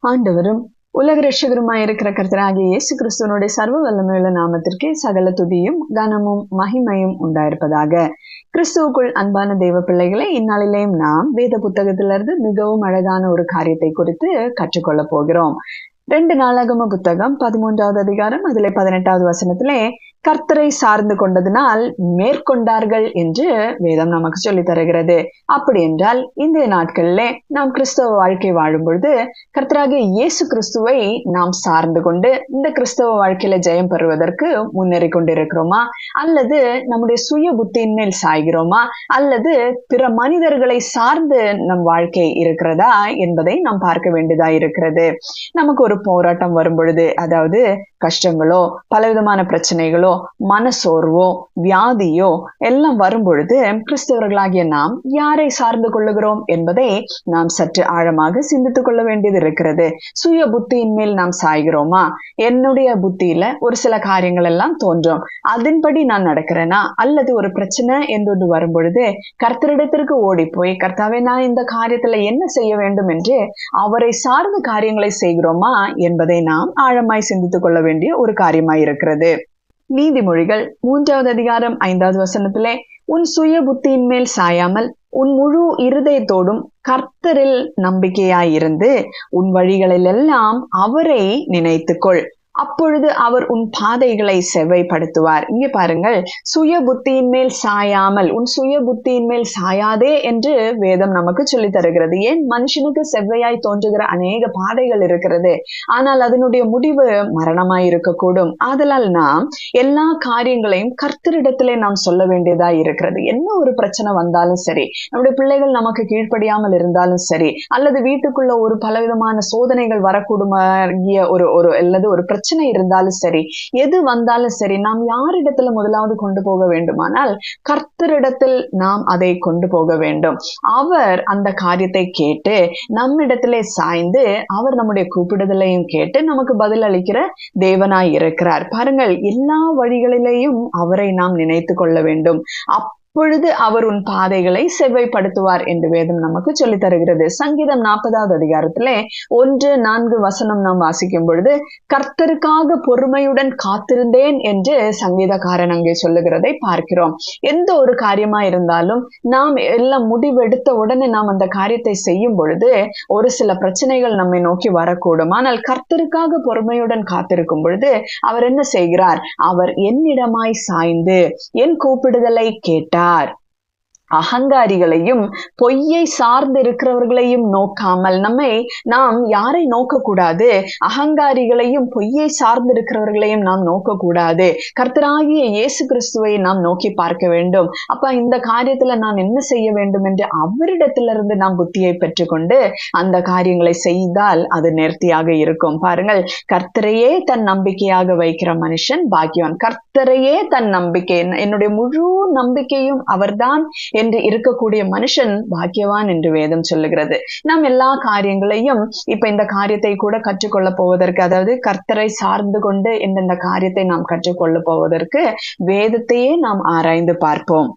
ஆண்டவரும் உலக ரட்சகருமாயிருக்கிற கர்த்தராகிய இயேசு கிறிஸ்துவனுடைய சர்வ வல்லமையுள்ள நாமத்திற்கு சகல துதியும் கனமும் மகிமையும் உண்டாயிருப்பதாக. கிறிஸ்துவுக்குள் அன்பான தெய்வ பிள்ளைகளை, இந்நாளிலேயும் நாம் வேத புத்தகத்திலிருந்து மிகவும் அழகான ஒரு காரியத்தை குறித்து கற்றுக்கொள்ள போகிறோம். 2 நாளாகம புத்தகம் 13வது அதிகாரம் அதிலே 18வது வசனத்திலே கர்த்தரை சார்ந்து கொண்டதினால் மேற்கொண்டார்கள் என்று வேதம் நமக்கு சொல்லித் தருகிறது. அப்படி என்றால் இன்றைய நாட்களிலே நாம் கிறிஸ்தவ வாழ்க்கை வாழும் பொழுது கர்த்தராகிய இயேசு கிறிஸ்துவை நாம் சார்ந்து கொண்டு இந்த கிறிஸ்தவ வாழ்க்கையில ஜெயம் பெறுவதற்கு முன்னேறி கொண்டிருக்கிறோமா, அல்லது நம்முடைய சுய புத்தியின் மேல் சாய்கிறோமா, அல்லது பிற மனிதர்களை சார்ந்து நம் வாழ்க்கை இருக்கிறதா என்பதை நாம் பார்க்க வேண்டியதா இருக்கிறது. நமக்கு ஒரு போராட்டம் வரும் பொழுது, அதாவது கஷ்டங்களோ பலவிதமான பிரச்சனைகளோ மனசோர்வோ வியாதியோ எல்லாம் வரும் பொழுது கிறிஸ்தவர்களாகிய நாம் யாரை சார்ந்து கொள்ளுகிறோம் என்பதை நாம் சற்று ஆழமாக சிந்தித்துக் கொள்ள வேண்டியது இருக்கிறது. சுய புத்தியின் மேல் நாம் சாய்கிறோமா? என்னுடைய புத்தியில ஒரு சில காரியங்கள் எல்லாம் தோன்றும், அதன்படி நான் நடக்கிறேனா, அல்லது ஒரு பிரச்சனை என்று வரும் பொழுது கர்த்தரிடத்திற்கு ஓடி போய், கர்த்தாவே நான் இந்த காரியத்துல என்ன செய்ய வேண்டும் என்று அவரை சார்ந்த காரியங்களை செய்கிறோமா என்பதை நாம் ஆழமாய் சிந்தித்துக் கொள்ள வேண்டிய ஒரு காரியமாய் இருக்கிறது. நீதிமொழிகள் 3வது அதிகாரம் 5வது வசனத்திலே, உன் சுய புத்தியின் மேல் சாயாமல் உன் முழு இருதயத்தோடும் கர்த்தரில் நம்பிக்கையாயிருந்து உன் வழிகளில் எல்லாம் அவரை நினைத்துக்கொள், அப்பொழுது அவர் உன் பாதைகளை செவ்வைப்படுத்துவார். இங்கே பாருங்கள், சுய புத்தியின் மேல் சாயாமல், உன் சுய புத்தியின் மேல் சாயாதே என்று வேதம் நமக்கு சொல்லி தருகிறது. ஏன்? மனுஷனுக்கு செவ்வையாய் தோன்றுகிற அநேக பாதைகள் இருக்கிறது, ஆனால் அதனுடைய முடிவு மரணமாய் இருக்கக்கூடும். ஆதலால் நாம் எல்லா காரியங்களையும் கர்த்தரிடத்திலே நாம் சொல்ல வேண்டியதா இருக்கிறது. என்ன ஒரு பிரச்சனை வந்தாலும் சரி, நம்முடைய பிள்ளைகள் நமக்கு கீழ்ப்படியாமல் இருந்தாலும் சரி, அல்லது வீட்டுக்குள்ள ஒரு பலவிதமான சோதனைகள் வரக்கூடும் அல்லது ஒரு பிரச்சனை இருந்தாலும் சரி, எது வந்தாலும் சரி, நாம் யாரிடத்துல முதலாவது கொண்டு போக வேண்டுமானால் கர்த்தரிடத்தில் நாம் அதை கொண்டு போக வேண்டும். அவர் அந்த காரியத்தை கேட்டு நம்மிடத்திலே சாய்ந்து அவர் நம்முடைய கூப்பிடுதலையும் கேட்டு நமக்கு பதில் அளிக்கிற தேவனாய் இருக்கிறார். பாருங்கள், எல்லா வழிகளிலேயும் அவரை நாம் நினைத்து கொள்ள வேண்டும். அப்பொழுது அவர் உன் பாதைகளை செவ்வைப்படுத்துவார் என்று வேதம் நமக்கு சொல்லி தருகிறது. சங்கீதம் 40வது அதிகாரத்திலே 1-4 வசனம் நாம் வாசிக்கும் பொழுது, கர்த்தருக்காக பொறுமையுடன் காத்திருந்தேன் என்று சங்கீதக்காரன் அங்கே சொல்லுகிறதை பார்க்கிறோம். எந்த ஒரு காரியமா இருந்தாலும் நாம் எல்லாம் முடிவெடுத்த உடனே நாம் அந்த காரியத்தை செய்யும் பொழுது ஒரு சில பிரச்சனைகள் நம்மை நோக்கி வரக்கூடும். ஆனால் கர்த்தருக்காக பொறுமையுடன் காத்திருக்கும் பொழுது அவர் என்ன செய்கிறார்? அவர் என்னிடமாய் சாய்ந்து என் கூப்பிடுதலை கேட்டார். அகங்காரிகளையும் பொய்யை சார்ந்து இருக்கிறவர்களையும் நோக்காமல், நாம் யாரை நோக்க கூடாது? அகங்காரிகளையும் பொய்யை சார்ந்து இருக்கிறவர்களையும் நாம் நோக்க கூடாது. கர்த்தராகிய இயேசு கிறிஸ்துவை நாம் நோக்கி பார்க்க வேண்டும். அப்ப இந்த காரியத்துல நான் என்ன செய்ய வேண்டும் என்று அவரிடத்திலிருந்து நாம் புத்தியை பெற்றுக்கொண்டு அந்த காரியங்களை செய்தால் அது நேர்த்தியாக இருக்கும். பாருங்கள், கர்த்தரையே தன் நம்பிக்கையாக வைக்கிற மனுஷன் பாக்கியவான். கர்த்தரையே தன் நம்பிக்கை, என்னுடைய முழு நம்பிக்கையும் அவர்தான் என்று இருக்கக்கூடிய மனுஷன் பாக்கியவான் என்று வேதம் சொல்லுகிறது. நாம் எல்லா காரியங்களையும் இப்ப இந்த காரியத்தை கூட கற்றுக்கொள்ள போவதற்கு, அதாவது கர்த்தரை சார்ந்து கொண்டு இந்த காரியத்தை நாம் கற்றுக்கொள்ள போவதற்கு வேதத்தையே நாம் ஆராய்ந்து பார்ப்போம்.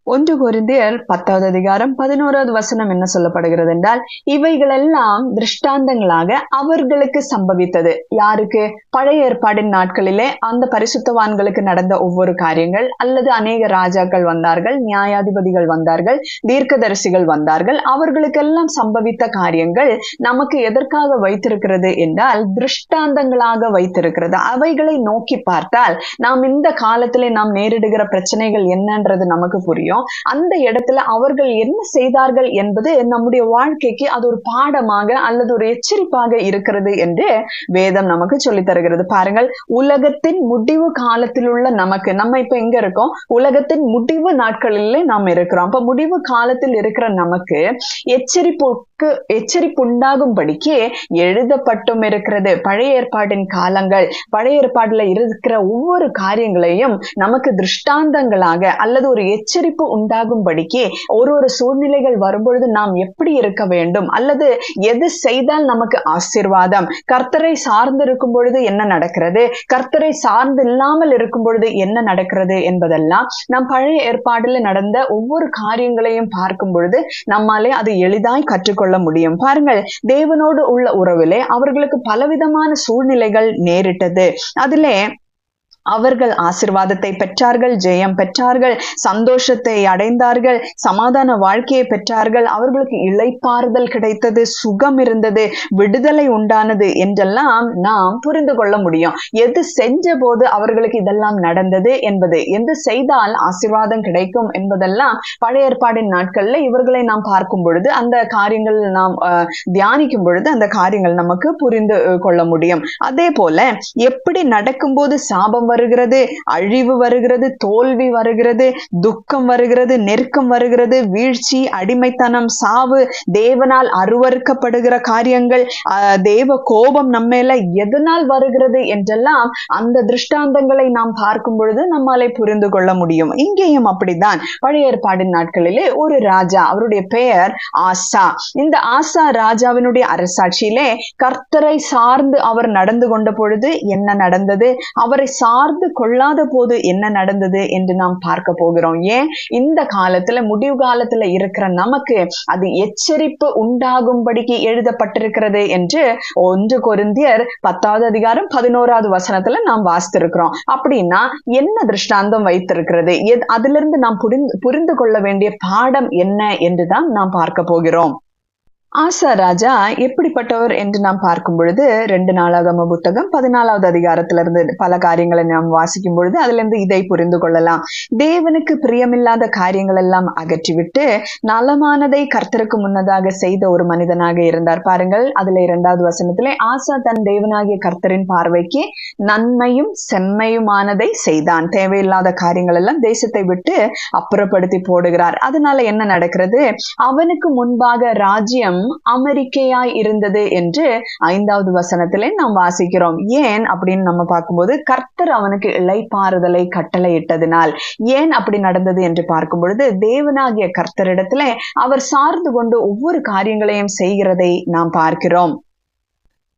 1 கொரிந்தியர் 10வது அதிகாரம் 11வது வசனம் என்ன சொல்லப்படுகிறது என்றால், இவைகளெல்லாம் திருஷ்டாந்தங்களாக அவர்களுக்கு சம்பவித்தது. யாருக்கு? பழைய ஏற்பாடின் நாட்களிலே அந்த பரிசுத்தவான்களுக்கு நடந்த ஒவ்வொரு காரியங்கள், அல்லது அநேக ராஜாக்கள் வந்தார்கள், நியாயாதிபதிகள் வந்தார்கள், தீர்க்கதரிசிகள் வந்தார்கள், அவர்களுக்கெல்லாம் சம்பவித்த காரியங்கள் நமக்கு எதற்காக வைத்திருக்கிறது என்றால் திருஷ்டாந்தங்களாக வைத்திருக்கிறது. அவைகளை நோக்கி பார்த்தால் நாம் இந்த காலத்திலே நாம் நேரிடுகிற பிரச்சனைகள் என்னன்றது நமக்கு புரியும். அந்த இடத்துல அவர்கள் என்ன செய்தார்கள் என்பது நம்முடைய வாழ்க்கைக்கு அது ஒரு பாடமாக அல்லது ஒரு எச்சரிப்பாக இருக்கிறது என்று வேதம் நமக்கு சொல்லித் தருகிறது. பாருங்கள், உலகத்தின் முடிவு காலத்தில் உள்ள நம்ம இப்ப எங்க இருக்கோம்? உலகத்தின் முடிவு நாட்களிலே நாம் இருக்கிறோம். அப்ப முடிவு காலத்தில் இருக்கிற நமக்கு எச்சரிப்பு உண்டாகும்படிக்கு எழுதப்பட்டும் இருக்கிறது. பழைய ஏற்பாட்டின் காலங்கள், பழைய ஏற்பாடுல இருக்கிற ஒவ்வொரு காரியங்களையும் நமக்கு திருஷ்டாந்தங்களாக அல்லது ஒரு எச்சரிப்பு உண்டாகும்படிக்கு ஒரு சூழ்நிலைகள் வரும்பொழுது நாம் எப்படி இருக்க வேண்டும், அல்லது எது செய்தால் நமக்கு ஆசீர்வாதம், கர்த்தரை சார்ந்து இருக்கும் பொழுது என்ன நடக்கிறது, கர்த்தரை சார்ந்து இல்லாமல் இருக்கும் பொழுது என்ன நடக்கிறது என்பதெல்லாம் நாம் பழைய ஏற்பாடுல நடந்த ஒவ்வொரு காரியங்களையும் பார்க்கும் பொழுது நம்மாலே அது எளிதாய் கற்றுக்கொள்ள முடியும். பாருங்கள், தேவனோடு உள்ள உறவிலே அவர்களுக்கு பலவிதமான சூழ்நிலைகள் நேரிட்டது. அதிலே அவர்கள் ஆசீர்வாதத்தை பெற்றார்கள், ஜெயம் பெற்றார்கள், சந்தோஷத்தை அடைந்தார்கள், சமாதான வாழ்க்கையை பெற்றார்கள், அவர்களுக்கு இளைப்பாறுதல் கிடைத்தது, சுகம் இருந்தது, விடுதலை உண்டானது என்றெல்லாம் நாம் புரிந்து கொள்ள முடியும். எது செஞ்ச போது அவர்களுக்கு இதெல்லாம் நடந்தது என்பது, எது செய்தால் ஆசீர்வாதம் கிடைக்கும் என்பதெல்லாம் பழைய ஏற்பாடின் நாட்கள்ல இவர்களை நாம் பார்க்கும் பொழுது, அந்த காரியங்கள் நாம் தியானிக்கும் பொழுது அந்த காரியங்கள் நமக்கு புரிந்து கொள்ள முடியும். அதே போல எப்படி நடக்கும்போது சாபம் வருகிறது, அழிவு வருகிறது, தோல்வி வருகிறது, துக்கம் வருகிறது, நெருக்கம் வருகிறது, வீழ்ச்சி, அடிமைத்தனம், சாவு, தேவனால் அருவருக்கப்படுகிற காரியங்கள், தேவ கோபம் நம்மேல எதனால் வருகிறது என்றெல்லாம் அந்த திருஷ்டாந்தங்களை நாம் பார்க்கும் பொழுது நம்மாலே புரிந்து கொள்ள முடியும். இங்கேயும் அப்படித்தான். பழைய ஏற்பாடின் நாட்களிலே ஒரு ராஜா, அவருடைய பெயர் ஆசா. இந்த ஆசா ராஜாவினுடைய அரசாட்சியிலே கர்த்தரை சார்ந்து அவர் நடந்து கொண்ட பொழுது என்ன நடந்தது, அவரை சார்ந்து கொள்ளாத போது என்ன நடந்தது என்று நாம் பார்க்க போகிறோம். ஏன் இந்த காலத்துல, முடிவு காலத்துல இருக்கிற நமக்கு அது எச்சரிப்பு உண்டாகும்படிக்கு எழுதப்பட்டிருக்கிறது என்று 1 கொரிந்தியர் 10வது அதிகாரம் 11வது வசனத்துல நாம் வாசித்திருக்கிறோம். அப்படின்னா என்ன திருஷ்டாந்தம் வைத்திருக்கிறது, அதிலிருந்து நாம் புரிந்து கொள்ள வேண்டிய பாடம் என்ன என்றுதான் நாம் பார்க்க போகிறோம். ஆசா ராஜா எப்படிப்பட்டவர் என்று நாம் பார்க்கும் பொழுது 2 நாளாகம புத்தகம் 14வது அதிகாரத்திலிருந்து பல காரியங்களை நாம் வாசிக்கும் பொழுது அதுல இருந்து இதை புரிந்து கொள்ளலாம். தேவனுக்கு பிரியமில்லாத காரியங்கள் எல்லாம் அகற்றிவிட்டு நலமானதை கர்த்தருக்கு முன்னதாக செய்த ஒரு மனிதனாக இருந்தார். பாருங்கள், அதுல 2வது வசனத்திலே ஆசா தன் தேவனாகிய கர்த்தரின் பார்வைக்கு நன்மையும் செம்மையுமானதை செய்தான். தேவையில்லாத காரியங்கள் எல்லாம் தேசத்தை விட்டு அப்புறப்படுத்தி போடுகிறார். அதனால என்ன நடக்கிறது, அவனுக்கு முன்பாக ராஜ்யம் அமெரிக்கையாய் இருந்தது என்று 5வது வசனத்திலே நாம் வாசிக்கிறோம். ஏன் அப்படின்னு நம்ம பார்க்கும்போது, கர்த்தர் அவனுக்கு இளைப்பாறுதலை கட்டளையிட்டதினால். ஏன் அப்படி நடந்தது என்று பார்க்கும் பொழுது, தேவனாகிய கர்த்தரிடத்திலே அவர் சார்ந்து கொண்டு ஒவ்வொரு காரியங்களையும் செய்கிறதை நாம் பார்க்கிறோம்.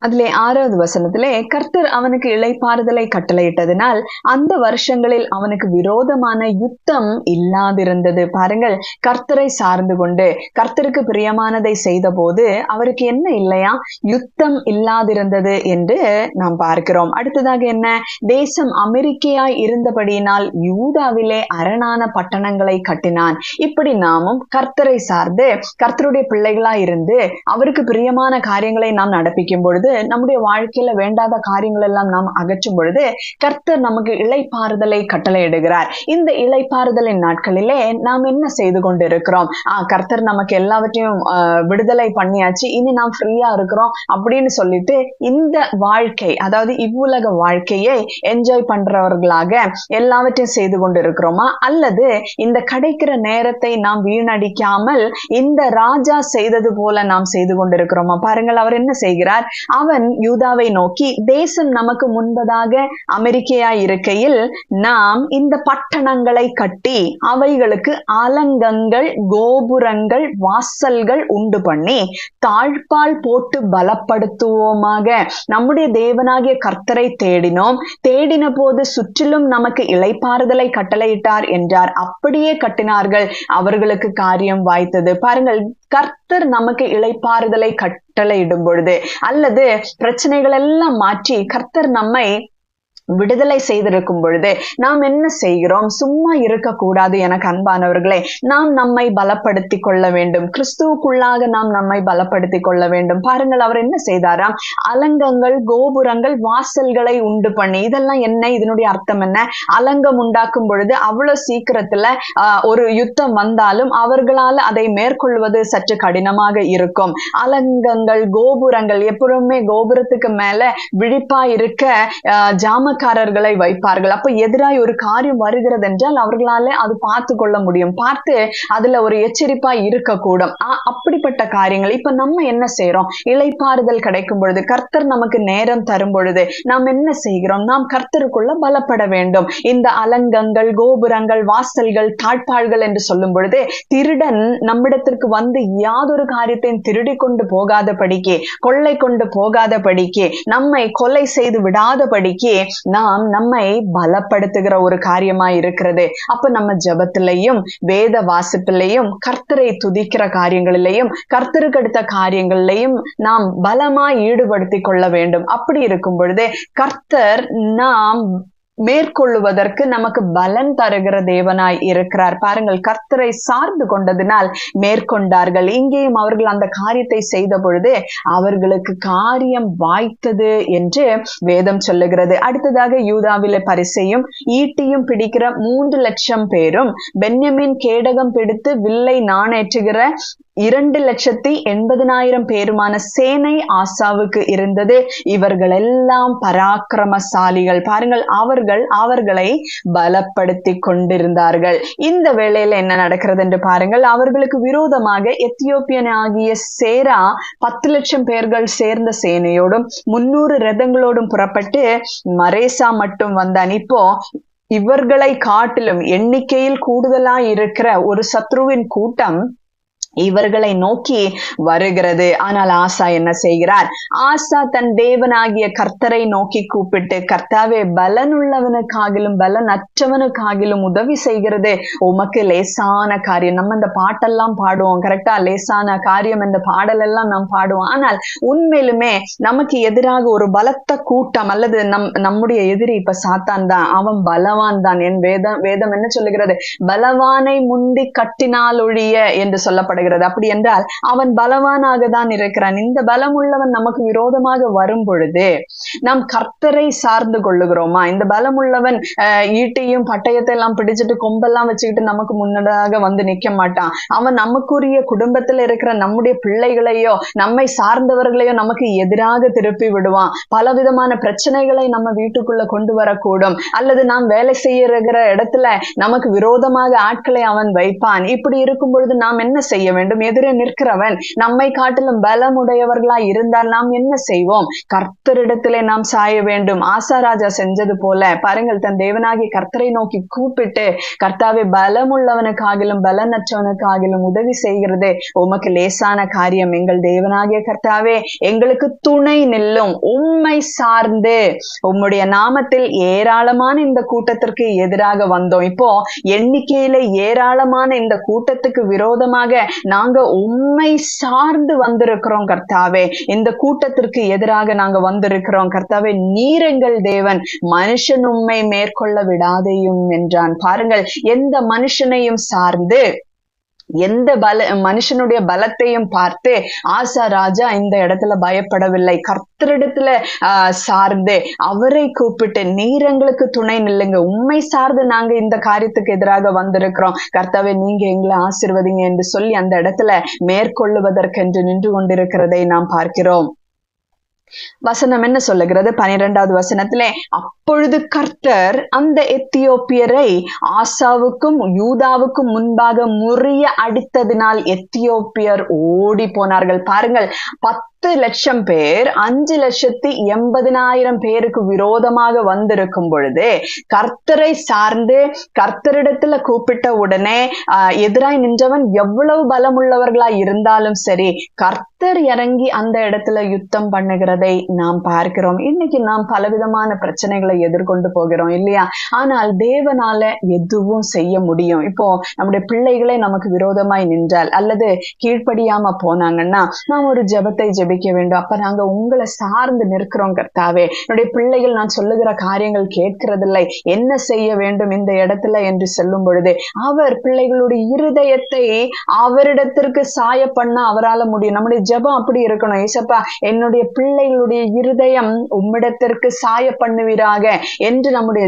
அதிலே 6வது வசனத்திலே கர்த்தர் அவனுக்கு இளைப்பாறுதலை கட்டளையிட்டதினால் அந்த வருஷங்களில் அவனுக்கு விரோதமான யுத்தம் இல்லாதிருந்தது. பாருங்கள், கர்த்தரை சார்ந்து கொண்டு கர்த்தருக்கு பிரியமானதை செய்த போது அவருக்கு என்ன இல்லையா, யுத்தம் இல்லாதிருந்தது என்று நாம் பார்க்கிறோம். அடுத்ததாக என்ன, தேசம் அமெரிக்கையாய் இருந்தபடியினால் யூதாவிலே அரணான பட்டணங்களை கட்டினான். இப்படி நாமும் கர்த்தரை சார்ந்து கர்த்தருடைய பிள்ளைகளாய் இருந்து அவருக்கு பிரியமான காரியங்களை நாம் நடப்பிக்கும் பொழுது, நம்முடைய வாழ்க்கையில வேண்டாத காரியங்கள் எல்லாம் நாம் அகற்றும் பொழுது கர்த்தர் நமக்கு இளைப்பாறுதலை கட்டளையிடுகிறார். இந்த இளைப்பாறுதலின் நாட்களிலே நாம் என்ன செய்து கொண்டு இருக்கிறோம், கர்த்தர் நமக்கு எல்லாவற்றையும் விடுதலை பண்ணியாச்சு, இனி நாம் ஃப்ரீயா இருக்கிறோம் அப்படின்னு சொல்லிட்டு இந்த வாழ்க்கை, அதாவது இவ்வுலக வாழ்க்கையை என்ஜாய் பண்றவர்களாக எல்லாவற்றையும் செய்து கொண்டு இருக்கிறோமா, அல்லது இந்த கிடைக்கிற நேரத்தை நாம் வீணடிக்காமல் இந்த ராஜா செய்தது போல நாம் செய்து கொண்டிருக்கிறோமா? பாருங்கள், அவர் என்ன செய்கிறார், அவன் யூதாவை நோக்கி, தேசம் நமக்கு முன்பதாக அமெரிக்கையாய் இருக்கையில் நாம் இந்த பட்டணங்களை கட்டி அவைகளுக்கு அலங்கங்கள், கோபுரங்கள், வாசல்கள் உண்டு பண்ணி தாழ்பால் போட்டு பலப்படுத்துவோமாக. நம்முடைய தேவனாகிய கர்த்தரை தேடினோம், தேடின போது சுற்றிலும் நமக்கு இளைப்பாறுதலை கட்டளையிட்டார் என்றார். அப்படியே கட்டினார்கள், அவர்களுக்கு காரியம் வாய்த்தது. பாருங்கள், கர்த்தர் நமக்கு இளைப்பாறுதலை கட்டளையிடும் பொழுது, அல்லது பிரச்சனைகள் எல்லாம் மாற்றி கர்த்தர் நம்மை விடுதலை செய்திருக்கும் பொழுது நாம் என்ன செய்கிறோம், சும்மா இருக்கக்கூடாது. எனக்கு அன்பானவர்களே, நாம் நம்மை பலப்படுத்தி கொள்ள வேண்டும், கிறிஸ்துவுக்குள்ளாக நாம் நம்மை பலப்படுத்தி கொள்ள வேண்டும். பாருங்கள், அவர் என்ன செய்தாராம், அலங்கங்கள், கோபுரங்கள், வாசல்களை உண்டு பண்ணி. இதெல்லாம் என்ன, இதனுடைய அர்த்தம் என்ன, அலங்கம் உண்டாக்கும் பொழுது அவ்வளவு சீக்கிரத்துல ஒரு யுத்தம் வந்தாலும் அவர்களால் அதை மேற்கொள்வது சற்று கடினமாக இருக்கும். அலங்கங்கள், கோபுரங்கள், எப்பவுமே கோபுரத்துக்கு மேல விழிப்பா இருக்க ஜாம ஊழியக்காரர்களை வைப்பார்கள். அப்ப எதிராய் ஒரு காரியம் வருகிறது என்றால் அவர்களால அது பார்த்து கொள்ள முடியும், பார்த்து அதுல ஒரு எச்சரிப்பா இருக்கக்கூடும். அப்படிப்பட்ட காரியங்கள். இப்ப நம்ம என்ன செய்யறோம்? இளைப்பாறுதல் கிடைக்கும் பொழுது, கர்த்தர் நமக்கு நேரம் தரும் பொழுது நாம் என்ன செய்கிறோம்? நாம் கர்த்தருக்குள்ள பலப்பட வேண்டும். இந்த அலங்கங்கள், கோபுரங்கள், வாசல்கள், தாழ்பாள்கள் என்று சொல்லும் பொழுது திருடன் நம்மிடத்திற்கு வந்து யாதொரு காரியத்தையும் திருடி கொண்டு போகாதபடிக்கு, கொள்ளை கொண்டு போகாதபடிக்கு, நம்மை கொலை செய்து விடாதபடிக்கு நாம் நம்மை பலப்படுத்துகிற ஒரு காரியமா இருக்கிறது. அப்ப நம்ம ஜெபத்திலையும் வேத வாசிப்பிலையும் கர்த்தரை துதிக்கிற காரியங்களிலையும் கர்த்தருக்கு அடுத்த காரியங்களிலையும் நாம் பலமாய் ஈடுபடுத்திக் கொள்ள வேண்டும். அப்படி இருக்கும் பொழுது கர்த்தர் நாம் மேற்கொள்ளுவதற்கு நமக்கு பலன் தருகிற தேவனாய் இருக்கிறார். பாருங்கள், கர்த்தரை சார்ந்து கொண்டதினால் மேற்கொண்டார்கள். இங்கேயும் அவர்கள் அந்த காரியத்தை செய்த பொழுது அவர்களுக்கு காரியம் வாய்த்தது என்று வேதம் சொல்லுகிறது. அடுத்ததாக யூதாவிலே பரிசையும் ஈட்டியும் பிடிக்கிற 3 லட்சம் பேரும், பென்யமீன் கேடகம் பிடித்து வில்லை நாணேற்றுகிற 2,80,000 பேருமான சேனை ஆசாவுக்கு இருந்தது. இவர்கள் எல்லாம் பராக்கிரமசாலிகள். பாருங்கள், அவர்களை பலப்படுத்தி கொண்டிருந்தார்கள். இந்த வேளையில என்ன நடக்கிறது என்று பாருங்கள். அவர்களுக்கு விரோதமாக எத்தியோப்பியன் ஆகிய சேரா 10 லட்சம் பேர்கள் சேர்ந்த சேனையோடும் 300 ரதங்களோடும் புறப்பட்டு மரேசா மட்டும் வந்தான். இப்போ இவர்களை காட்டிலும் எண்ணிக்கையில் கூடுதலாய் இருக்கிற ஒரு சத்ருவின் கூட்டம் இவர்களை நோக்கி வருகிறது. ஆனால் ஆசா என்ன செய்கிறார்? ஆசா தன் தேவனாகிய கர்த்தரை நோக்கி கூப்பிட்டு, கர்த்தாவே, பலனுள்ளவனுக்காகிலும் பலனற்றவனுக்காகிலும் உதவி செய்கிறது உமக்கு லேசான காரியம். நம்ம இந்த பாட்டெல்லாம் பாடுவோம், கரெக்டா? லேசான காரியம் என்ற பாடல் எல்லாம் நாம் பாடுவோம். ஆனால் உண்மையிலுமே நமக்கு எதிராக ஒரு பலத்த கூட்டம், அல்லது நம்முடைய எதிரி இப்ப சாத்தான் தான், அவன் பலவான் தான். என் வேதம் என்ன சொல்லுகிறது? பலவானை முந்தி கட்டினால் ஒழிய என்று சொல்லப்படுகிறது. அப்படி என்றால் அவன் பலவானாக தான் இருக்கிறான். இந்த பலம் உள்ளவன் நமக்கு விரோதமாக வரும் பொழுது நாம் கர்த்தரை சார்ந்து கொள்ளுகிறோமா? இந்த பலம் உள்ளவன் ஈட்டியும் பட்டயத்தை எல்லாம் பிடிச்சிட்டு கொம்பெல்லாம் வச்சுக்கிட்டு நமக்கு முன்னதாக வந்து நிக்க மாட்டான். அவன் நமக்குரிய குடும்பத்தில் இருக்கிற நம்முடைய பிள்ளைகளையோ நம்மை சார்ந்தவர்களையோ நமக்கு எதிராக திருப்பி விடுவான். பலவிதமான பிரச்சனைகளை நம்ம வீட்டுக்குள்ள கொண்டு வரக்கூடும். அல்லது நாம் வேலை செய்யற இடத்துல நமக்கு விரோதமாக ஆட்களை அவன் வைப்பான். இப்படி இருக்கும் பொழுது நாம் என்ன செய்ய வேண்டும்? எதிரே நிற்கிறவன் நம்மை காட்டிலும் பலமுடையவர்களாய் இருந்தால் நாம் என்ன செய்வோம்? கர்த்தரிடத்திலே நாம் சாய வேண்டும். ஆசா ராஜா செஞ்சது போல பாருங்கள், தன் தேவனாகி கர்த்தரை நோக்கி கூப்பிட்டு, கர்த்தாவே, பலமுள்ளவனுக்காகிலும் பலனற்றவனுக்காகிலும் உதவி செய்கிறது உமக்கு லேசான காரியம். எங்கள் தேவனாகிய கர்த்தாவே, எங்களுக்கு துணை நில்லும். உம்மை சார்ந்து உம்முடைய நாமத்தில் ஏராளமான இந்த கூட்டத்திற்கு எதிராக வந்தோம். இப்போ எண்ணிக்கையில ஏராளமான இந்த கூட்டத்துக்கு விரோதமாக நாங்க உம்மை சார்ந்து வந்திருக்கிறோம் கர்த்தாவே. இந்த கூட்டத்திற்கு எதிராக நாங்க வந்திருக்கிறோம் கர்த்தாவே. நீர் எங்கள் தேவன், மனுஷன் உம்மை மேற்கொள்ள விடாதேயும் என்றான். பாருங்கள், எந்த மனுஷனையும் சார்ந்து, எந்த மனுஷனுடைய பலத்தையும் பார்த்து ஆசா ராஜா இந்த இடத்துல பயப்படவில்லை. கர்த்தரிடத்துல சார்ந்து அவரை கூப்பிட்டு, நீர் எங்களுக்கு துணை நில்லுங்க, உண்மை சார்ந்து நாங்க இந்த காரியத்துக்கு எதிராக வந்திருக்கிறோம் கர்த்தாவே, நீங்க எங்களை ஆசீர்வதிங்க என்று சொல்லி அந்த இடத்துல மேற்கொள்ளுவதற்கென்று நின்று கொண்டிருக்கிறதை நாம் பார்க்கிறோம். வசனம் என்ன சொல்லுகிறது? 12வது வசனத்திலே, அப்பொழுது கர்த்தர் அந்த எத்தியோப்பியரை ஆசாவுக்கும் யூதாவுக்கும் முன்பாக முறிய அடித்ததினால் எத்தியோப்பியர் ஓடி போனார்கள். பாருங்கள், 10 லட்சம் பேர் 5,80,000 பேருக்கு விரோதமாக வந்திருக்கும் பொழுது கர்த்தரை சார்ந்து கர்த்தரிடத்துல கூப்பிட்ட உடனே எதிராய் நின்றவன் எவ்வளவு பலமுள்ளவர்களாய் இருந்தாலும் சரி, கர்த்தர் இறங்கி அந்த இடத்துல யுத்தம் பண்ணுகிறதை நாம் பார்க்கிறோம். இன்னைக்கு நாம் பலவிதமான பிரச்சனைகளை எதிர்கொண்டு போகிறோம் இல்லையா? ஆனால் தேவனால எதுவும் செய்ய முடியும். இப்போ நம்முடைய பிள்ளைகளே நமக்கு விரோதமாய் நின்றால் அல்லது கீழ்ப்படியாம போனாங்கன்னா நாம் ஒரு ஜெபத்தை ஜெபிக்க வேண்டும். அப்ப நாங்க உங்களை சார்ந்து நிற்கிறோம் கர்த்தாவே, என்னுடைய பிள்ளைகள் நான் சொல்லுகிற காரியங்கள் கேட்கிறதில்லை, என்ன செய்ய வேண்டும் இந்த இடத்துல என்று சொல்லும் பொழுது அவர் பிள்ளைகளுடைய இருதயத்தை அவரிடத்திற்கு சாய பண்ண அவரால் முடியும். நம்முடைய ஜெபம் அப்படி இருக்கணும். ஏசப்பா, என்னுடைய பிள்ளைகளுடைய இருதயம் உம்மிடத்திற்கு சாய பண்ணுவீராக என்று நம்முடைய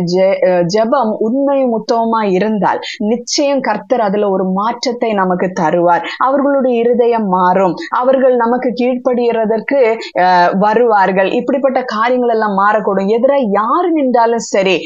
ஜெபம் உண்மையும் உத்தமமா இருந்தால் நிச்சயம் கர்த்தர் அதுல ஒரு மாற்றத்தை நமக்கு தருவார். அவர்களுடைய இருதயம் மாறும். அவர்கள் நமக்கு கீழ்ப்படிய செய்யறதற்கு வருவார்கள். இப்படிப்பட்ட காரியங்கள் எல்லாம் மாறக்கூடும். எதிராக யாரு நின்றாலும் சரி,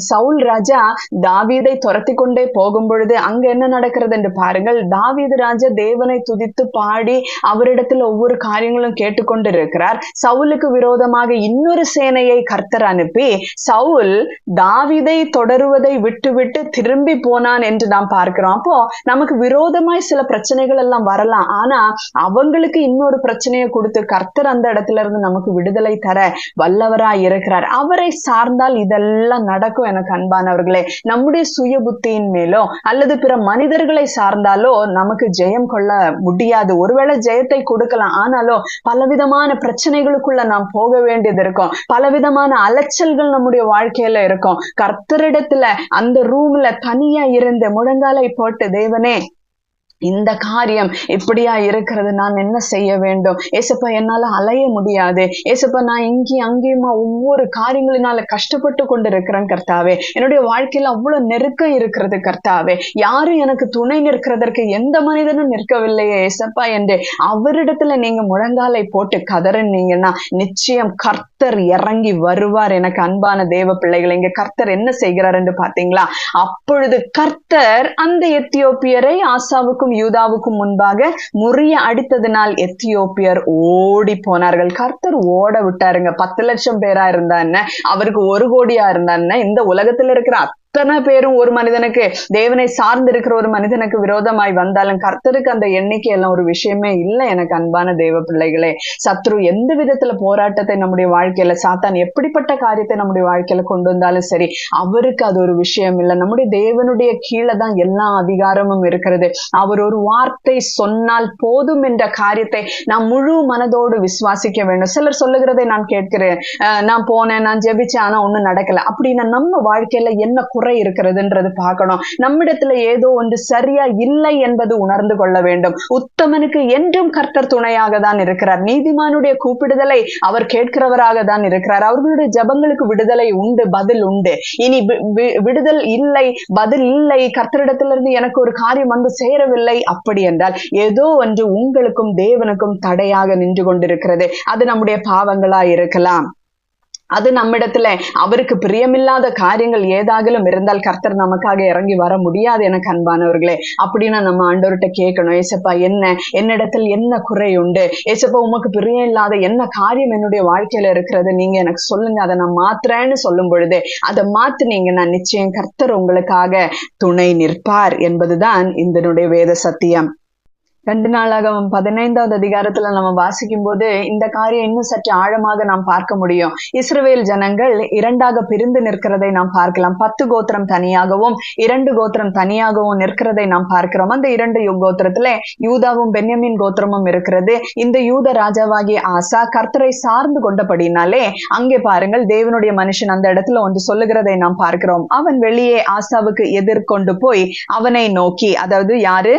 சவுல் ராஜா தாவீதை துரத்தி கொண்டே போகும் பொழுது அங்க என்ன நடக்கிறது என்று பாருங்கள். தாவீது ராஜா தேவனை துதித்து பாடி அவரிடத்துல ஒவ்வொரு காரியங்களும் கேட்டுக்கொண்டு இருக்கிறார். சவுலுக்கு விரோதமாக இன்னொரு சேனையை கர்த்தர் அனுப்பி சவுல் தாவீதை தொடருவதை விட்டுவிட்டு திரும்பி போனான் என்று நாம் பார்க்கிறோம். அப்போ நமக்கு விரோதமாய் சில பிரச்சனைகள் எல்லாம் வரலாம். ஆனா அவங்களுக்கு இன்னொரு பிரச்சனையை கொடுத்து கர்த்தர் அந்த இடத்துல இருந்து நமக்கு விடுதலை தர வல்லவராய் இருக்கிறார். அவரை சார்ந்தால் இதெல்லாம் நடக்கும். எனக்கு அன்பானவர்களே, நம்முடைய சுய புத்தியின் மேலோ அல்லது பிற மனிதர்களை சார்ந்தாலோ நமக்கு ஜெயம் கொள்ள முடியாது. ஒருவேளை ஜெயத்தை கொடுக்கலாம், ஆனாலும் பலவிதமான பிரச்சனைகளுக்குள்ள நாம் போக வேண்டியது இருக்கும். பலவிதமான அலைச்சல்கள் நம்முடைய வாழ்க்கையில இருக்கும். கர்த்தரிடத்துல அந்த ரூம்ல தனியா இருந்து முழங்காலை போட்டு, தேவனே இந்த காரியம் இப்படியா இருக்கிறது, நான் என்ன செய்ய வேண்டும் ஏசப்பா, என்னால அலைய முடியாது ஏசப்பா, நான் இங்கேயும் அங்கேயுமா ஒவ்வொரு காரியங்களினால கஷ்டப்பட்டு கொண்டு இருக்கிறேன் கர்த்தாவே, என்னுடைய வாழ்க்கையில அவ்வளவு நெருக்கம் இருக்கிறது கர்த்தாவே, யாரும் எனக்கு துணை நிற்கிறதற்கு எந்த மனிதனும் நிற்கவில்லையே ஏசப்பா என்று அவரிடத்துல நீங்க முழங்காலை போட்டு கதறினீங்கன்னா நிச்சயம் கர்த்தர் இறங்கி வருவார். எனக்கு அன்பான தேவ பிள்ளைகள், இங்க கர்த்தர் என்ன செய்கிறார் என்று பாத்தீங்களா? அப்பொழுது கர்த்தர் அந்த எத்தியோப்பியரை ஆசாவுக்கும் யூதாவுக்கும் முன்பாக முறிய அடித்ததினால் எத்தியோப்பியர் ஓடி போனார்கள். கர்த்தர் ஓட விட்டாருங்க. 10 லட்சம் பேரா இருந்தா என்ன, அவருக்கு 1 கோடியா இருந்தா என்ன, இந்த உலகத்துல இருக்கிற அத்தனை பேரும் ஒரு மனிதனுக்கு, தேவனை சார்ந்து இருக்கிற ஒரு மனிதனுக்கு விரோதமாய் வந்தாலும் கர்த்தருக்கு அந்த எண்ணிக்கை எல்லாம் ஒரு விஷயமே இல்லை. எனக்கு அன்பான தேவ பிள்ளைகளே, சத்ரு எந்த விதத்துல போராட்டத்தை நம்முடைய வாழ்க்கையில, சாத்தான் எப்படிப்பட்ட காரியத்தை நம்முடைய வாழ்க்கையில கொண்டு வந்தாலும் சரி, அவருக்கு அது ஒரு விஷயம் இல்லை. நம்முடைய தேவனுடைய கீழே தான் எல்லா அதிகாரமும் இருக்கிறது. அவர் ஒரு வார்த்தை சொன்னால் போதும் என்ற காரியத்தை நாம் முழு மனதோடு விசுவாசிக்க வேண்டும். சிலர் சொல்லுகிறதை நான் கேட்கிறேன், நான் போனேன், நான் ஜெபிச்சேன், ஆனா ஒண்ணும் நடக்கல. அப்படின்னா நம்ம வாழ்க்கையில என்ன குறை இருக்கிறதுன்றது பார்க்கணும். நம்மிடத்துல ஏதோ ஒன்று சரியா இல்லை என்பது உணர்ந்து கொள்ள வேண்டும். உத்தமனுக்கு என்றும் கர்த்தர் துணையாக தான் இருக்கிறார். நீதிமானுடைய கூப்பிடுதலை அவர் கேட்கிறவராக தான் இருக்கிறார். அவர்களுடைய ஜபங்களுக்கு விடுதலை உண்டு, பதில் உண்டு. இனி விடுதல் இல்லை, பதில் இல்லை, கர்த்தரிடத்திலிருந்து எனக்கு ஒரு காரியம் வந்து சேரவில்லை அப்படி என்றால் ஏதோ ஒன்று உங்களுக்கும் தேவனுக்கும் தடையாக நின்று கொண்டிருக்கிறது. அது நம்முடைய பாவங்களா இருக்கலாம், அது நம்மிடத்துல அவருக்கு பிரியமில்லாத காரியங்கள் ஏதாகிலும் இருந்தால் கர்த்தர் நமக்காக இறங்கி வர முடியாது. எனக்கு அன்பானவர்களே, அப்படின்னா நம்ம ஆண்டவர்கிட்ட கேட்கணும், ஏசப்பா என்னிடத்தில் என்ன குறை உண்டு, ஏசப்பா உமக்கு பிரியம் இல்லாத என்ன காரியம் என்னுடைய வாழ்க்கையில இருக்கிறது, நீங்க எனக்கு சொல்லுங்க, அதை நான் மாத்துறேன்னு சொல்லும் பொழுது அதை மாத்துனீங்கன்னா நிச்சயம் கர்த்தர் உங்களுக்காக துணை நிற்பார் என்பதுதான் இதனுடைய வேத சத்தியம். 2 நாளாகமம் 15வது அதிகாரத்துல நம்ம வாசிக்கும் போது இந்த காரியம் இன்னும் சற்று ஆழமாக நாம் பார்க்க முடியும். இஸ்ரவேல் ஜனங்கள் 2ஆக பிரிந்து நிற்கிறதை நாம் பார்க்கலாம். 10 கோத்திரம் தனியாகவும் 2 கோத்திரம் தனியாகவும் நிற்கிறதை நாம் பார்க்கிறோம். அந்த 2 கோத்திரத்துல யூதாவும் பென்யமீன் கோத்திரமும் இருக்கிறது. இந்த யூத ராஜாவாகிய ஆசா கர்த்தரை சார்ந்து கொண்டபடினாலே அங்கே பாருங்கள், தேவனுடைய மனுஷன் அந்த இடத்துல ஒன்று சொல்லுகிறதை நாம் பார்க்கிறோம். அவன் வெளியே ஆசாவுக்கு எதிர்கொண்டு போய் அவனை நோக்கி, அதாவது யாரு,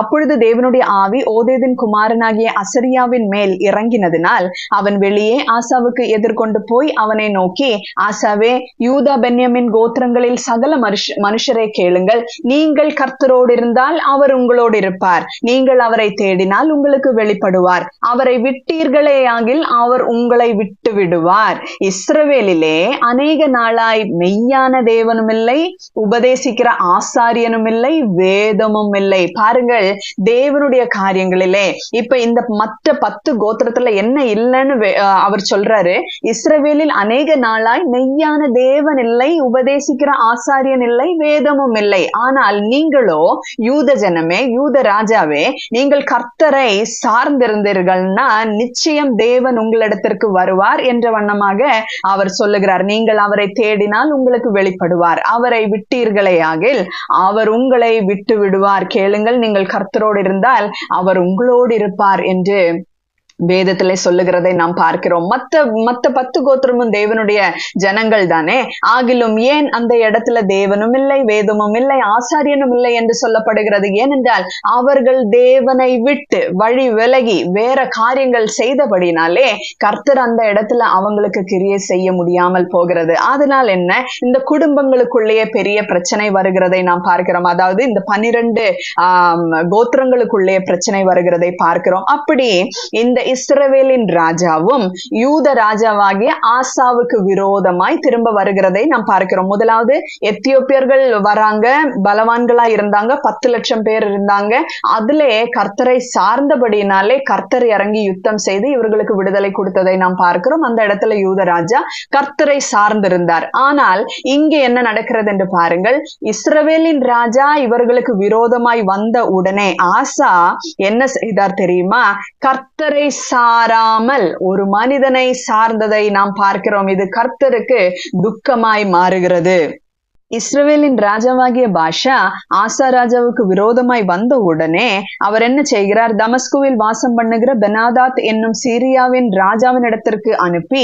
அப்பொழுது தேவனுடைய ஆவி ஓதேதின் குமாரனாகிய அசரியாவின் மேல் இறங்கினதினால் அவன் வெளியே ஆசாவுக்கு எதிர்கொண்டு போய் அவனை நோக்கி, ஆசாவே, யூதா பென்யமின் கோத்திரங்களில் சகல மனுஷரை கேளுங்கள், நீங்கள் கர்த்தரோடு இருந்தால் அவர் உங்களோடு இருப்பார், நீங்கள் அவரை தேடினால் உங்களுக்கு வெளிப்படுவார், அவரை விட்டீர்களேயாகில் அவர் உங்களை விட்டு விடுவார். இஸ்ரவேலிலே அநேக நாளாய் மெய்யான தேவனும் இல்லை, உபதேசிக்கிற ஆசாரியனும் இல்லை, வேதமும் இல்லை. பாருங்கள், தேவனுடைய காரியங்களிலே இப்ப இந்த மற்ற 10 கோத்திரத்துல என்ன இல்லைன்னு அவர் சொல்றாரு. இஸ்ரவேலில் அநேக நாளாய் மெய்யான தேவன் இல்லை, உபதேசிக்கிற ஆசாரியன் இல்லை, வேதமும் இல்லை. ஆனால் நீங்களோ யூத ஜனமே, யூத ராஜாவே, நீங்கள் கர்த்தரை சார்ந்திருந்தீர்கள்னா நிச்சயம் தேவன் உங்களிடத்திற்கு வருவார் என்ற வண்ணமாக அவர் சொல்லுகிறார். நீங்கள் அவரை தேடினால் உங்களுக்கு வெளிப்படுவார், அவரை விட்டீர்களேயாகில் அவர் உங்களை விட்டு விடுவார். கேளுங்கள், நீங்கள் கர்த்தரோடு இருந்தால் அவர் உங்களோடு இருப்பார் என்று வேதத்திலே சொல்லுகிறதை நாம் பார்க்கிறோம். மத்த 10 கோத்திரமும் தேவனுடைய ஜனங்கள் தானே. ஆகிலும் ஏன் அந்த இடத்துல தேவனும் இல்லை, வேதமும் இல்லை, ஆசாரியனும் இல்லை என்று சொல்லப்படுகிறது? ஏனென்றால் அவர்கள் தேவனை விட்டு வழி விலகி வேற காரியங்கள் செய்தபடினாலே கர்த்தர் அந்த இடத்துல அவங்களுக்கு கிரியை செய்ய முடியாமல் போகிறது. அதனால் என்ன, இந்த குடும்பங்களுக்குள்ளேயே பெரிய பிரச்சனை வருகிறதை நாம் பார்க்கிறோம். அதாவது இந்த 12 கோத்திரங்களுக்குள்ளே பிரச்சனை வருகிறதை பார்க்கிறோம். அப்படி இந்த இஸ்ரவேலின் ராஜாவும் யூத ராஜாவாகிய ஆசாவுக்கு விரோதமாய் திரும்ப வருகிறதை நாம் பார்க்கிறோம். முதலாவது எத்தியோப்பியர்கள் வராங்க, பலவான்களா இருந்தாங்க, 10 லட்சம் பேர் இருந்தாங்க. அதிலே கர்த்தரை சார்ந்தபடினாலே கர்த்தர் இறங்கி யுத்தம் செய்து இவர்களுக்கு விடுதலை கொடுத்ததை நாம் பார்க்கிறோம். அந்த இடத்துல யூத ராஜா கர்த்தரை சார்ந்திருந்தார். ஆனால் இங்கே என்ன நடக்கிறது என்று பாருங்கள். இஸ்ரவேலின் ராஜா இவர்களுக்கு விரோதமாய் வந்த உடனே ஆசா என்ன செய்தார் தெரியுமா? கர்த்தரை சாராமல் ஒரு மனிதனை சார்ந்ததை நாம் பார்க்கிறோம். இது கர்த்தருக்கு துக்கமாய் மாறுகிறது. இஸ்ரவேலின் ராஜாவாகிய பாஷா ஆசா ராஜாவுக்கு விரோதமாய் வந்த உடனே அவர் என்ன செய்கிறார்? தமஸ்குவில் வாசம் பண்ணுகிற பெனாதாத் என்னும் சீரியாவின் ராஜாவின் இடத்திற்கு அனுப்பி,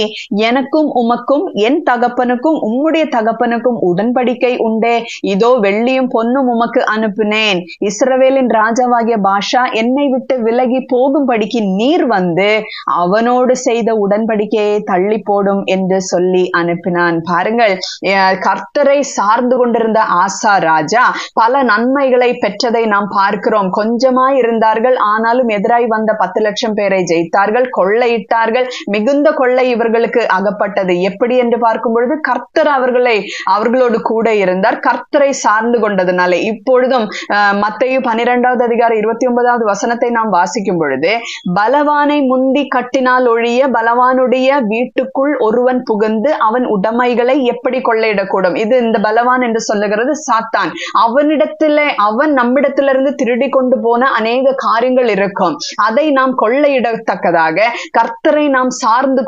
எனக்கும் உமக்கும் என் தகப்பனுக்கும் உம்முடைய தகப்பனுக்கும் உடன்படிக்கை உண்டே, இதோ வெள்ளியும் பொன்னும் உமக்கு அனுப்பினேன். இஸ்ரவேலின் ராஜாவாகிய பாஷா என்னை விட்டு விலகி போகும்படிக்கு நீர் வந்து அவனோடு செய்த உடன்படிக்கையை தள்ளி போடும் என்று சொல்லி அனுப்பினான். பாருங்கள், கர்த்தரை சார்ந்து கொண்டிருந்த ஆசா ராஜா பல நன்மைகளை பெற்றதை நாம் பார்க்கிறோம். கொஞ்சமாய் இருந்தார்கள், ஆனாலும் எதிராய் வந்த 10 லட்சம் பேரை ஜெயித்தார்கள், கொள்ளையிட்டார்கள். மிகுந்த கொள்ளை இவர்களுக்கு அகப்பட்டது. எப்படி என்று பார்க்கும் பொழுது கர்த்தர் அவர்களோடு கூட இருந்தார். கர்த்தரை சார்ந்து கொண்டதுனால இப்பொழுதும் மத்தேயு 12வது அதிகாரம் 29வது வசனத்தை நாம் வாசிக்கும் பொழுது, பலவானை முந்தி கட்டினால் ஒழிய பலவானுடைய வீட்டுக்குள் ஒருவன் புகுந்து அவன் உடைமைகளை எப்படி கொள்ளையிடக்கூடும்? இது இந்த பலவான் என்று சொல்லுகிறது சாத்தான். அவன் நம்மிடத்திலிருந்து திருடி கொண்டு போன அநேக காரியங்கள் இருக்கும். அதை நாம் கொள்ளையிடத்தக்கதாக கர்த்தரை நாம் சார்ந்து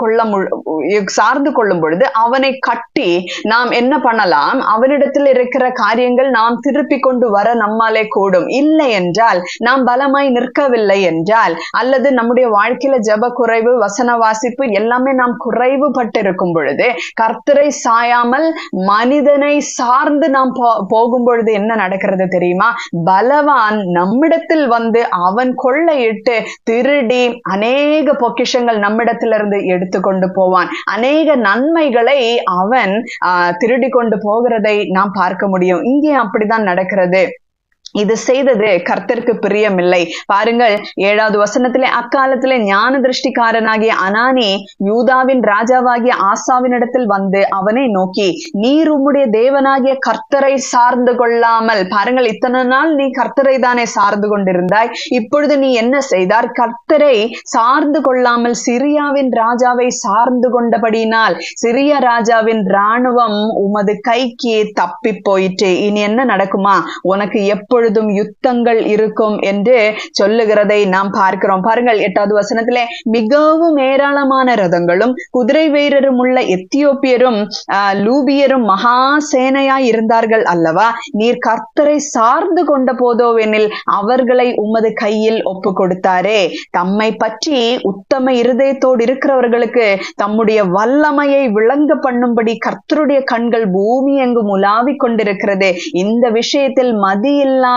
கொள்ளும் பொழுது அவனை கட்டி நாம் என்ன பண்ணலாம்? அவனிடத்தில் இருக்கிற காரியங்கள் நாம் திருப்பி கொண்டு வர நம்மாலே கூடும். இல்லை என்றால், நாம் பலமாய் நிற்கவில்லை என்றால், அல்லது நம்முடைய வாழ்க்கையில ஜெப குறைவு, வசன வாசிப்பு எல்லாமே நாம் குறைவுபட்டிருக்கும் பொழுது கர்த்தரை சாயாமல் மனிதனை சார்ந்து நாம் போகும் பொழுது என்ன நடக்கிறது தெரியுமா? பலவான் நம்மிடத்தில் வந்து அவன் கொள்ளையிட்டு திருடி அநேக பொக்கிஷங்கள் நம்மிடத்திலிருந்து எடுத்துக்கொண்டு போவான். அநேக நன்மைகளை அவன் திருடி கொண்டு போகிறதை நாம் பார்க்க முடியும். இங்கே அப்படிதான் நடக்கிறது. இது செய்தது கர்த்தருக்கு பிரியமில்லை. பாருங்கள், 7வது வசனத்திலே, அக்காலத்திலே ஞான திருஷ்டிக்காரனாகிய அனானி யூதாவின் ராஜாவாகிய ஆசாவின் இடத்தில் வந்து அவனை நோக்கி, நீர் உம்முடைய தேவனாகிய கர்த்தரை சார்ந்து கொள்ளாமல், பாருங்கள், இத்தனை நாள் நீ கர்த்தரை தானே சார்ந்து கொண்டிருந்தாய், இப்பொழுது நீ என்ன செய்தார்? கர்த்தரை சார்ந்து கொள்ளாமல் சிரியாவின் ராஜாவை சார்ந்து கொண்டபடியினால் சிரியா ராஜாவின் இராணுவம் உமது கைக்கு தப்பி போயிற்று. இனி என்ன நடக்குமா? உனக்கு எப்பொழுதும் யுத்தங்கள் இருக்கும் என்று சொல்லுகிறதை நாம் பார்க்கிறோம். பாருங்கள், 8வது வசனத்திலே, மிகவும் ஏராளமான ரதங்களும் குதிரை வீரரும் உள்ள எத்தியோப்பியரும் லூபியரும் மகா சேனையாய் இருந்தார்கள் அல்லவா? நீர் கர்த்தரை சார்ந்து கொண்ட போதோவெனில் அவர்களை உமது கையில் ஒப்பு கொடுத்தாரே. தம்மை பற்றி உத்தம இருதயத்தோடு இருக்கிறவர்களுக்கு தம்முடைய வல்லமையை விளங்க பண்ணும்படி கர்த்தருடைய கண்கள் பூமி எங்கும் உலாவிக் கொண்டிருக்கிறது. இந்த விஷயத்தில் மதியில்லா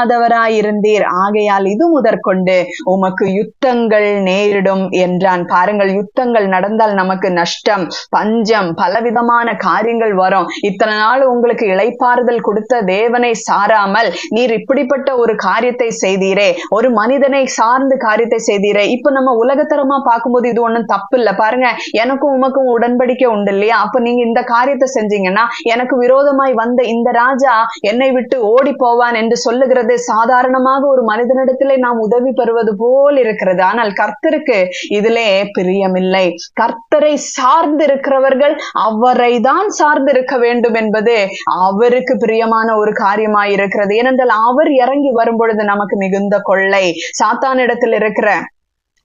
இருந்தீர், ஆகையால் இது முதற்கொண்டு உமக்கு யுத்தங்கள் நேரிடும் என்றான். பாருங்கள், யுத்தங்கள் நடந்தால் நமக்கு நஷ்டம், பஞ்சம், பலவிதமான காரியங்கள் வரும். இத்தனை நாள் உங்களுக்கு இளைப்பாறுதல் கொடுத்த தேவனை சாராமல் நீர் இப்படிப்பட்ட ஒரு காரியத்தை செய்தீரே, ஒரு மனிதனை சார்ந்து காரியத்தை செய்தீரே. இப்ப நம்ம உலகத்தரமா பார்க்கும்போது இது ஒண்ணும் தப்பு இல்ல. பாருங்க, எனக்கும் உமக்கும் உடன்படிக்கை உண்டு இல்லையா? அப்ப நீங்க இந்த காரியத்தை செஞ்சீங்கன்னா எனக்கு விரோதமாய் வந்த இந்த ராஜா என்னை விட்டு ஓடி போவான் என்று சொல்லுகிறது சாதாரணமாக ஒரு மனிதனிடத்திலே நாம் உதவி பெறுவது போல் இருக்கிறது. ஆனால் கர்த்தருக்கு இதிலே பிரியமில்லை. கர்த்தரை சார்ந்து இருக்கிறவர்கள் அவரை தான் சார்ந்து இருக்க வேண்டும் என்பது அவருக்கு பிரியமான ஒரு காரியமாய் இருக்கிறது. ஏனென்றால் அவர் இறங்கி வரும் பொழுது நமக்கு மிகுந்த கொள்ளை. சாத்தானிடத்தில் இருக்கிற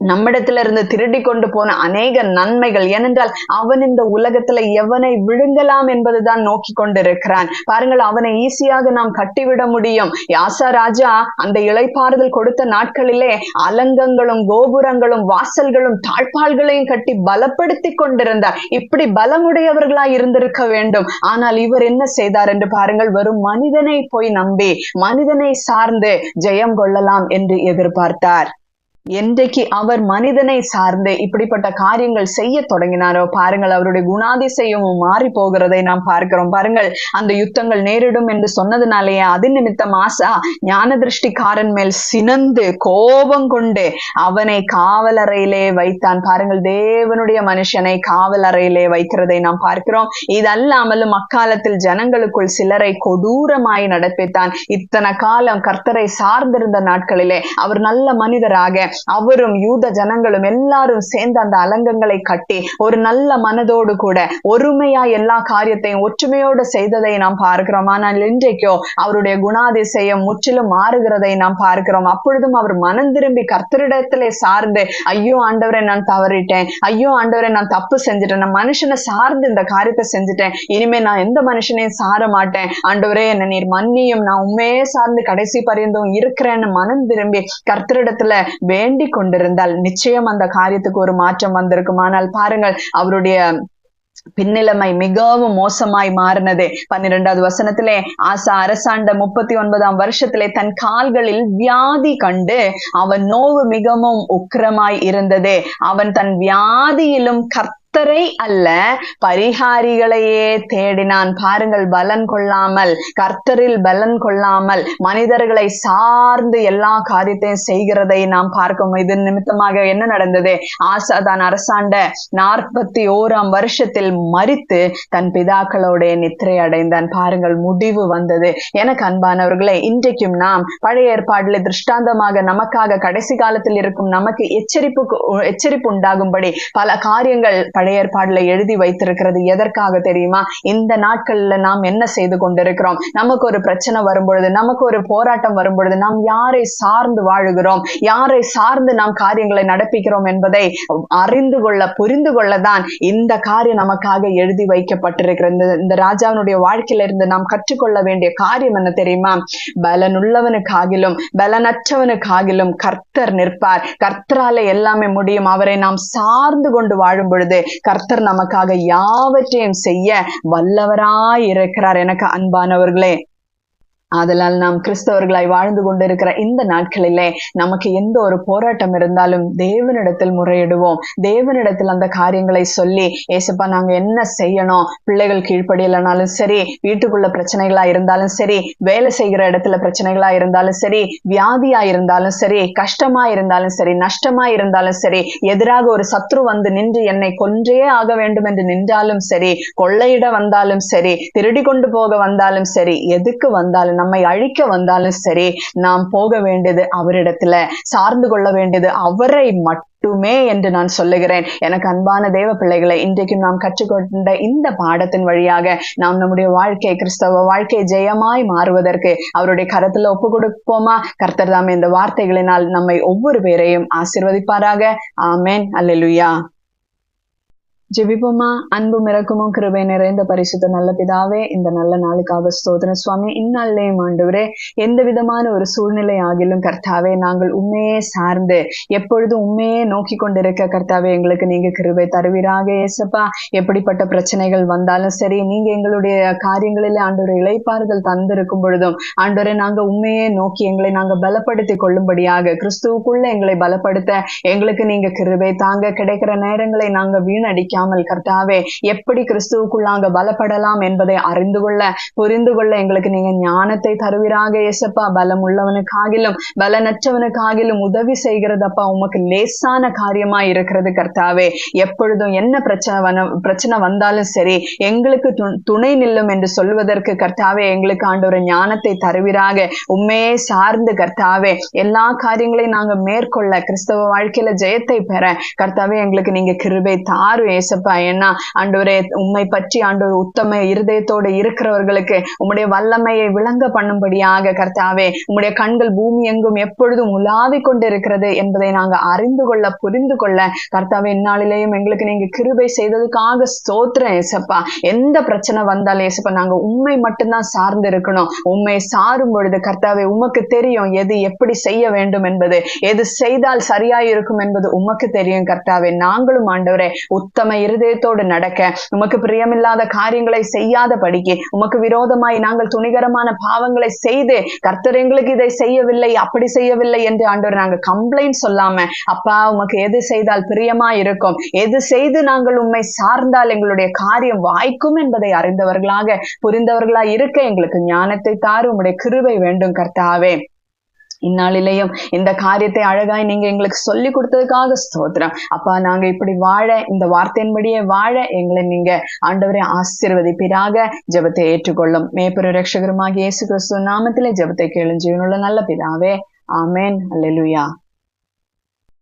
நம்மிடத்துல இருந்து திருடி கொண்டு போன அநேக நன்மைகள். ஏனென்றால் அவன் இந்த உலகத்துல எவனை விழுங்கலாம் என்பதுதான் நோக்கி கொண்டிருக்கிறான். பாருங்கள், அவனை ஈஸியாக நாம் கட்டிவிட முடியும். யாசா ராஜா அந்த இளைப்பாறுதல் கொடுத்த நாட்களிலே அலங்கங்களும் கோபுரங்களும் வாசல்களும் தாழ்பால்களையும் கட்டி பலப்படுத்தி கொண்டிருந்தார். இப்படி பலமுடையவர்களாய் இருந்திருக்க வேண்டும். ஆனால் இவர் என்ன செய்தார் என்று பாருங்கள், வெறும் மனிதனை போய் நம்பி மனிதனை சார்ந்து ஜெயம் கொள்ளலாம் என்று எதிர்பார்த்தார். என்றைக்கு அவர் மனிதனை சார்ந்து இப்படிப்பட்ட காரியங்கள் செய்ய தொடங்கினாரோ பாருங்கள், அவருடைய குணாதிசயமும் மாறி போகிறதை நாம் பார்க்கிறோம். பாருங்கள், அந்த யுத்தங்கள் நேரிடும் என்று சொன்னதுனாலேயே அது நிமித்தம் ஆசா ஞான திருஷ்டிக்காரன் மேல் சினந்து கோபம் கொண்டு அவனை காவலறையிலே வைத்தான். பாருங்கள், தேவனுடைய மனுஷனை காவலறையிலே வைக்கிறதை நாம் பார்க்கிறோம். இதல்லாமலும் அக்காலத்தில் ஜனங்களுக்குள் சிலரை கொடூரமாய் நடப்பித்தான். இத்தனை காலம் கர்த்தரை சார்ந்திருந்த நாட்களிலே அவர் நல்ல மனிதராக அவரும் யூத ஜனங்களும் எல்லாரும் சேர்ந்து அந்த அலங்கங்களை கட்டி ஒரு நல்ல மனதோடு கூட ஒருமையா எல்லா காரியத்தையும் ஒற்றுமையோடு செய்ததை நாம் பார்க்கிறோம். ஆனால் இன்றைக்கோ அவருடைய குணாதிசயம் முற்றிலும் மாறுகிறதை நாம் பார்க்கிறோம். அப்பொழுதும் அவர் மனம் திரும்பி கர்த்தரிடத்திலே சார்ந்து, ஐயோ ஆண்டவரை நான் தவறிட்டேன், ஐயோ ஆண்டவரை நான் தப்பு செஞ்சுட்டேன், நான் மனுஷனை சார்ந்து இந்த காரியத்தை செஞ்சுட்டேன், இனிமே நான் எந்த மனுஷனையும் சார மாட்டேன், ஆண்டவரே என்ன நீர் மன்னியும், நான் உண்மையே சார்ந்து கடைசி பரியந்தம் இருக்கிறேன்னு மனம் திரும்பி கர்த்தரிடத்துல வேண்டிக் கொண்டிருந்தால் நிச்சயம் அந்த காரியத்துக்கு ஒரு மாற்றம் வந்திருக்கும். ஆனால் பாருங்கள், அவருடைய பின்னிலைமை மிகவும் மோசமாய் மாறினது. 12வது வசனத்திலே, ஆசா அரசாண்ட 39ஆம் வருஷத்திலே தன் கால்களில் வியாதி கண்டு அவன் நோவு மிகவும் உக்கிரமாய் இருந்தது. அவன் தன் வியாதியிலும் கர்த்தரை அல்ல பரிகாரிகளையே தேடினான். பாருங்கள், பலன் கொள்ளாமல், கர்த்தரில் பலன் கொள்ளாமல் மனிதர்களை சார்ந்து எல்லா காரியத்தையும் செய்கிறதை நாம் பார்க்கும். இது நிமித்தமாக என்ன நடந்தது? ஆசா தான் அரசாண்ட 41ஆம் வருஷத்தில் மரித்து தன் பிதாக்களோட நித்திரை அடைந்தான். பாருங்கள், முடிவு வந்தது. எனக்கு அன்பானவர்களே, இன்றைக்கும் நாம் பழைய ஏற்பாடுல திருஷ்டாந்தமாக நமக்காக கடைசி காலத்தில் இருக்கும் நமக்கு எச்சரிப்பு உண்டாகும்படி பல காரியங்கள் பழைய ஏற்பாடுல எழுதி வைத்திருக்கிறது. எதற்காக தெரியுமா? இந்த நாட்கள்ல நாம் என்ன செய்து கொண்டிருக்கிறோம்? நமக்கு ஒரு பிரச்சனை வரும்பொழுது, நமக்கு ஒரு போராட்டம் வரும்பொழுது நாம் யாரை சார்ந்து வாழுகிறோம், யாரை சார்ந்து நாம் காரியங்களை நடப்பிக்கிறோம் என்பதை அறிந்து கொள்ள, புரிந்து கொள்ளதான் இந்த காரியம் நமக்காக எழுதி வைக்கப்பட்டிருக்கிறது. இந்த ராஜாவினுடைய வாழ்க்கையில இருந்து நாம் கற்றுக்கொள்ள வேண்டிய காரியம் என்ன தெரியுமா? பலனுள்ளவனுக்காகிலும் பலனற்றவனுக்காகிலும் கர்த்தர் நிற்பார். கர்த்தரால எல்லாமே முடியும். அவரை நாம் சார்ந்து கொண்டு வாழும் பொழுது கர்த்தர் நமக்காக யாவற்றையும் செய்ய வல்லவராய் இருக்கிறார். எனக்கு அன்பானவர்களே, அதனால் நாம் கிறிஸ்தவர்களாய் வாழ்ந்து கொண்டிருக்கிற இந்த நாட்களிலே நமக்கு எந்த ஒரு போராட்டம் இருந்தாலும் தேவனிடத்தில் முறையிடுவோம். தேவனிடத்தில் அந்த காரியங்களை சொல்லி, ஏசப்பா நாங்க என்ன செய்யணும், பிள்ளைகள் கீழ்ப்படியலனாலும் சரி, வீட்டுக்குள்ள பிரச்சனைகளா இருந்தாலும் சரி, வேலை செய்கிற இடத்துல பிரச்சனைகளா இருந்தாலும் சரி, வியாதியா இருந்தாலும் சரி, கஷ்டமா இருந்தாலும் சரி, நஷ்டமா இருந்தாலும் சரி, எதிராக ஒரு சத்ரு வந்து நின்று என்னை கொன்றே ஆக வேண்டும் என்று நின்றாலும் சரி, கொள்ளையிட வந்தாலும் சரி, திருடி கொண்டு போக வந்தாலும் சரி, எதுக்கு வந்தாலும், நம்மை அழிக்க வந்தாலும் சரி, நாம் போக வேண்டியது அவரிடத்துல, சார்ந்து கொள்ள வேண்டியது அவரை மட்டுமே என்று நான் சொல்லுகிறேன். எனக்கு அன்பான தேவ பிள்ளைகளை, இன்றைக்கு நாம் கற்றுக்கொண்ட இந்த பாடத்தின் வழியாக நாம் நம்முடைய வாழ்க்கை, கிறிஸ்தவ வாழ்க்கை ஜெயமாய் மாறுவதற்கு அவருடைய கரத்துல ஒப்பு கொடுப்போமா? கர்த்தர் தாமே இந்த வார்த்தைகளினால் நம்மை ஒவ்வொரு பேரையும் ஆசீர்வதிப்பாராக. ஆமென். அல்லேலூயா. ஜெபிப்போமா. அன்பும் இரக்கமும் கிருபை நிறைந்த பரிசுத்த நல்ல பிதாவே, இந்த நல்ல நாளுக்காக ஸ்தோத்திரம் சுவாமி. இந்நாளிலேயும் ஆண்டவரே, எந்த விதமான ஒரு சூழ்நிலை ஆகிலும் கர்த்தாவே, நாங்கள் உண்மையே சார்ந்து எப்பொழுதும் உண்மையே நோக்கி கொண்டிருக்க கர்த்தாவே எங்களுக்கு நீங்க கிருபை தருவீராக. ஏசப்பா, எப்படிப்பட்ட பிரச்சனைகள் வந்தாலும் சரி, நீங்க எங்களுடைய காரியங்களில் ஆண்டவரை இளைப்பாறுதல் தந்திருக்கும் பொழுதும் ஆண்டவரை நாங்க உண்மையே நோக்கி எங்களை நாங்க பலப்படுத்தி கொள்ளும்படியாக, கிறிஸ்துவுக்குள்ள எங்களை பலப்படுத்த எங்களுக்கு நீங்க கிருபை தாங்க. கிடைக்கிற நேரங்களை நாங்க வீணடிக்க கர்த்தாவே, எப்படி கிறிஸ்துவுக்குள்ளாக பலப்படலாம் என்பதை அறிந்து கொள்ள, புரிந்து கொள்ள எங்களுக்கு நீங்க ஞானத்தை தருவீராக. ஏசப்பா, பலம் உள்ளவனுக்காகிலும் பலனற்றவனுக்காகிலும் உதவி செய்கிறதப்பா உமக்கு லேசான காரியமா இருக்கிறது கர்த்தாவே. எப்பொழுதும் என்ன பிரச்சனை வந்தாலும் சரி, எங்களுக்கு துணை நில்லும் என்று சொல்வதற்கு கர்த்தாவே எங்களுக்கு ஆண்டவரை ஞானத்தை தருவீராக. உண்மையே சார்ந்து கர்த்தாவே எல்லா காரியங்களையும் நாங்க மேற்கொள்ள, கிறிஸ்தவ வாழ்க்கையில ஜெயத்தை பெற கர்த்தாவே எங்களுக்கு நீங்க கிருபை தாரும். ஏசப்பா. ஏன்னா ஆண்டவரே, உம்மை பற்றி ஆண்டவர் உத்தம இருதயத்தோடு இருக்கிறவர்களுக்கு உம்முடைய வல்லமையை விளங்க பண்ணும்படியாக கர்த்தாவே, உம்முடைய கண்கள் பூமி எங்கும் எப்பொழுதும் உலாவிக் கொண்டிருக்கிறது என்பதை நாங்க அறிந்து கொள்ள, புரிந்து கொள்ள கர்த்தாவே, இந்நாளிலேயும் எங்களுக்கு நீங்க கிருபை செய்ததுக்காக ஸ்தோத்திரம் ஏசப்பா. எந்த பிரச்சனை வந்தாலும் ஏசப்பா, நாங்க உண்மை மட்டும்தான் சார்ந்து இருக்கணும். உண்மை சாரும் பொழுது கர்த்தாவே, உமக்கு தெரியும் எது எப்படி செய்ய வேண்டும் என்பது, எது செய்தால் சரியாய் இருக்கும் என்பது உமக்கு தெரியும் கர்த்தாவே. நாங்களும் ஆண்டவரே உத்தம இருதயத்தோடு நடக்க, உமக்கு பிரியமில்லாத காரியங்களை செய்யாத படிக்கு, உமக்கு விரோதமாய் நாங்கள் துணிகரமான பாவங்களை செய்து கர்த்தர் எங்களுக்கு இதை செய்யவில்லை, அப்படி செய்யவில்லை என்று ஆண்டவர் நாங்க கம்ப்ளைண்ட் சொல்லாம, அப்பா உமக்கு எது செய்தால் பிரியமா இருக்கும், எது செய்து நாங்கள் உண்மை சார்ந்தால் எங்களுடைய காரியம் வாய்க்கும் என்பதை அறிந்தவர்களாக, புரிந்தவர்களா இருக்க எங்களுக்கு ஞானத்தை தாரு. உம்முடைய கிருபை வேண்டும் கர்த்தாவே. இந்நாளிலேயும் இந்த காரியத்தை அழகாய் நீங்க எங்களுக்கு சொல்லி கொடுத்ததுக்காக ஸ்தோத்திரம் அப்பா. நாங்க இப்படி வாழ, இந்த வார்த்தையின்படியே வாழ எங்களை நீங்க ஆண்டவரே ஆசீர்வதிப்பீராக. ஜெபத்தை ஏற்றுக்கொள்ளும் மேய்ப்பரும் இரட்சகருமாகிய இயேசு கிறிஸ்து நாமத்திலே ஜெபத்தை கேளும் ஜீவனுள்ள நல்ல பிதாவே, ஆமென். அல்லேலூயா.